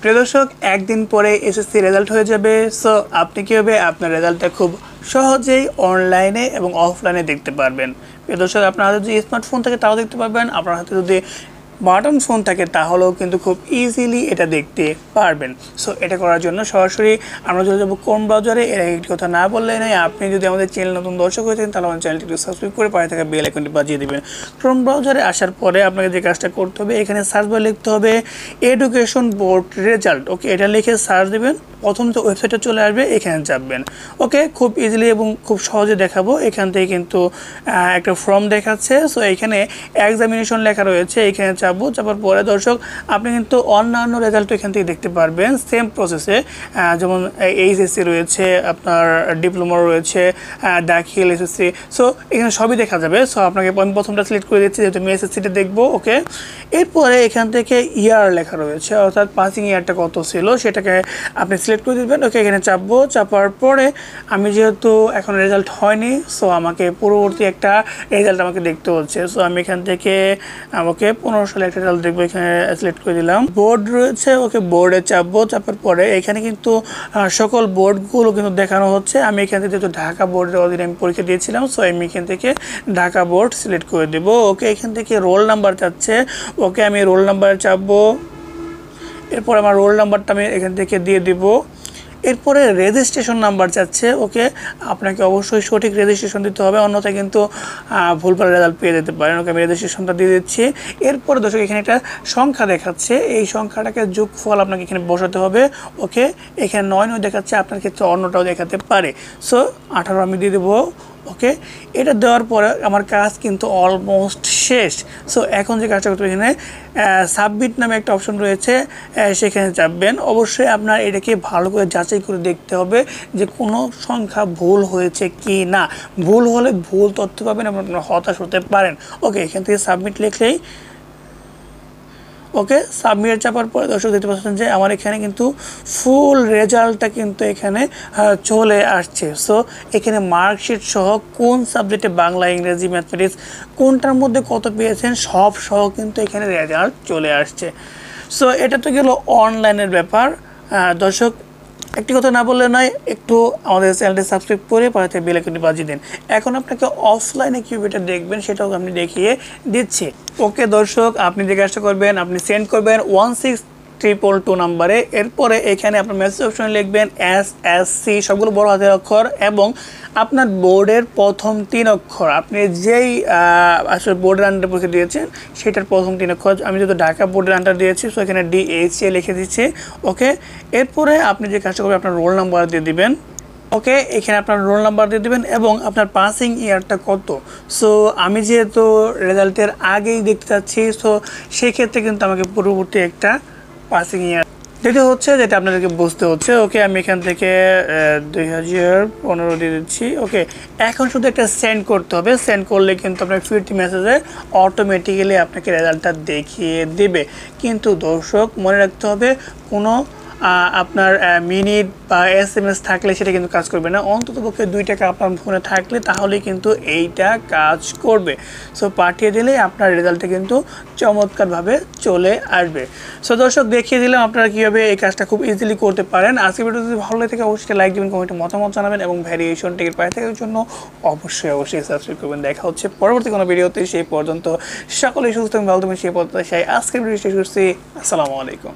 প্রিয় দর্শক, একদিন পরে এসএসসি রেজাল্ট হয়ে যাবে। সো আপনি কীভাবে আপনার রেজাল্টটা খুব সহজেই অনলাইনে এবং অফলাইনে দেখতে পারবেন। প্রিয় দর্শক, আপনার হাতে যদি স্মার্টফোন থাকে তাও দেখতে পারবেন, আপনার হাতে যদি বাটন ফোন থাকে তাহলেও কিন্তু খুব ইজিলি এটা দেখতে পারবেন। সো এটা করার জন্য সরাসরি আমরা চলে যাবো ক্রোম ব্রাউজারে। এর একটি কথা না বললেই নয়, আপনি যদি আমাদের চ্যানেল নতুন দর্শক হয়ে থাকেন তাহলে আমার চ্যানেলটি একটু সাবস্ক্রাইব করে পাশে থাকা বেল আইকনটি বাজিয়ে দেবেন। ক্রোম ব্রাউজারে আসার পরে আপনাকে যে কাজটা করতে হবে, এখানে সার্চ বারে লিখতে হবে এডুকেশন বোর্ড রেজাল্ট। ওকে, এটা লিখে সার্চ দেবেন, প্রথম তো ওয়েবসাইটে চলে আসবে, এখানে যাবেন। ওকে, খুব ইজিলি এবং খুব সহজে দেখাবো। এখান থেকে কিন্তু একটা ফর্ম দেখাচ্ছে। সো এখানে এক্সামিনেশন লেখা রয়েছে, এখানে চাপার পরে দর্শক আপনি কিন্তু অন্যান্য রেজাল্ট এখান থেকে দেখতে পারবেন সেম প্রসেসে। যেমন এইচএসসি রয়েছে, আপনার ডিপ্লোমা রয়েছে, দাখিল এসএসসি। সো এখানে সবই দেখা যাবে। সো আপনাকে আমি প্রথমটা সিলেক্ট করে দিচ্ছি, যেহেতু আমি এসএসসিটা দেখবো। ওকে, এরপরে এখান থেকে ইয়ার লেখা রয়েছে, অর্থাৎ পাসিং ইয়ারটা কত ছিল সেটাকে আপনি সিলেক্ট করে দিবেন। ওকে, এখানে চাপার পরে আমি যেহেতু এখন রেজাল্ট হয়নি, সো আমাকে পরবর্তী একটা রেজাল্ট আমাকে দেখতে হচ্ছে। সো আমি এখান থেকে আমাকে 15 সালে একটা রেজাল্ট দেখবো, এখানে সিলেক্ট করে দিলাম। বোর্ড রয়েছে, ওকে বোর্ডে চাপার পরে এখানে কিন্তু সকল বোর্ডগুলো কিন্তু দেখানো হচ্ছে। আমি এখান থেকে যেহেতু ঢাকা বোর্ডের অধীনে আমি পরীক্ষা দিয়েছিলাম, সো আমি এখান থেকে ঢাকা বোর্ড সিলেক্ট করে দেবো। ওকে, এখান থেকে রোল নাম্বার চাচ্ছে। ওকে, আমি রোল নাম্বারে চাপবো। এরপর আমার রোল নাম্বারটা আমি এখান থেকে দিয়ে দিব। এরপরে রেজিস্ট্রেশন নাম্বার চাচ্ছে। ওকে, আপনাকে অবশ্যই সঠিক রেজিস্ট্রেশন দিতে হবে, অন্যথায় কিন্তু ভুলভাল রেজাল্ট পেয়ে যেতে পারেন। ওকে, আমি রেজিস্ট্রেশনটা দিয়ে দিচ্ছি। এরপরে দর্শক এখানে একটা সংখ্যা দেখাচ্ছে, এই সংখ্যাটাকে যোগফল আপনাকে এখানে বসাতে হবে। ওকে, এখানে 9 দেখাচ্ছে, আপনার ক্ষেত্রে অন্যটাও দেখাতে পারে। সো 18 আমি দিয়ে দেবো। ওকে, এটা দেওয়ার পরে আমার কাজ কিন্তু অলমোস্ট শেষ। সো এখন যে কাজটা করতে হবে, এখানে সাবমিট নামে একটা অপশন রয়েছে, সেখানে চাপবেন। অবশ্যই আপনার এটাকে ভালো করে যাচাই করে দেখতে হবে যে কোনো সংখ্যা ভুল হয়েছে কি না। ভুল হলে ভুল তথ্য পাবেন এবং আপনার হতাশ হতে পারেন। ওকে, এখান থেকে সাবমিট লিখলেই ওকে, সাবমিট চাপার পরে দর্শক দেখতে পাচ্ছেন যে আমার এখানে কিন্তু ফুল রেজাল্টটা কিন্তু এখানে চলে আসছে। সো এখানে মার্কশিট সহ কোন সাবজেক্টে বাংলা, ইংরেজি, ম্যাথমেটিক্স কোনটার মধ্যে কত পেয়েছেন সব সহ কিন্তু এখানে রেজাল্ট চলে আসছে। সো এটা তো গেল অনলাইনের ব্যাপার। দর্শক, একটি কথা না বললে নয়, একটু আমাদের চ্যানেলটি সাবস্ক্রাইব করে পাশে বেল আইকনটি বাজিয়ে দিন। এখন আপনাকে অফলাইনে কীভাবে এটা দেখবেন সেটাও আমি দেখিয়ে দিচ্ছি। ওকে দর্শক, আপনি যে কাজটা করবেন, আপনি সেন্ড করবেন 16222 নাম্বারে। এরপরে এখানে আপনার মেসেজ অপশনে লিখবেন SSC, সবগুলো বড় হাতের অক্ষর, এবং আপনার বোর্ডের প্রথম 3 অক্ষর, আপনি যেই আসলে বোর্ডের আন্ডারে পরীক্ষা দিয়েছেন সেটার প্রথম 3 অক্ষর। আমি যেহেতু ঢাকা বোর্ডের আন্ডার দিয়েছি, সো এখানে DHA লিখে দিচ্ছি। ওকে, এরপরে আপনি যে কাজটা করবেন, আপনার রোল নাম্বার দিয়ে দিবেন। ওকে, এখানে আপনার রোল নাম্বার দিয়ে দেবেন এবং আপনার পাসিং ইয়ারটা কত। সো আমি যেহেতু রেজাল্টের আগেই দেখতে চাচ্ছি, সো সেই ক্ষেত্রে কিন্তু আমাকে পূর্ববর্তী একটা পাসিং ইয়ার দিতে হচ্ছে, যেটা আপনাদেরকে বুঝতে হচ্ছে। ওকে, আমি এখান থেকে 2015 দিয়ে দিচ্ছি। ওকে, এখন শুধু একটা সেন্ড করতে হবে। সেন্ড করলে কিন্তু আপনার ফিরতি মেসেজে অটোমেটিক্যালি আপনাকে রেজাল্টটা দেখিয়ে দেবে। কিন্তু দর্শক, মনে রাখতে হবে কোনো আপনার মিনিট বা SMS থাকলে সেটা কিন্তু কাজ করবে না। অন্ততপক্ষে 2 টাকা আপনার ফোনে থাকলে তাহলে কিন্তু এইটা কাজ করবে। সো পাঠিয়ে দিলে আপনার রেজাল্টে কিন্তু চমৎকারভাবে চলে আসবে। সো দর্শক, দেখিয়ে দিলাম আপনারা কীভাবে এই কাজটা খুব ইজিলি করতে পারেন। আজকের ভিডিও যদি ভালো লাগে থাকে অবশ্যই লাইক দেবেন, কমেন্টে মতামত জানাবেন এবং ভ্যারিয়েশন টিকিট পাই থাকার জন্য অবশ্যই সাবস্ক্রাইব করবেন। দেখা হচ্ছে পরবর্তী কোনো ভিডিওতে। সেই পর্যন্ত সকলেই সুস্থ এবং ভালো থাকবেন। সেই পর্যন্ত আজকের ভিডিও শেষ করছি। আসসালামু আলাইকুম।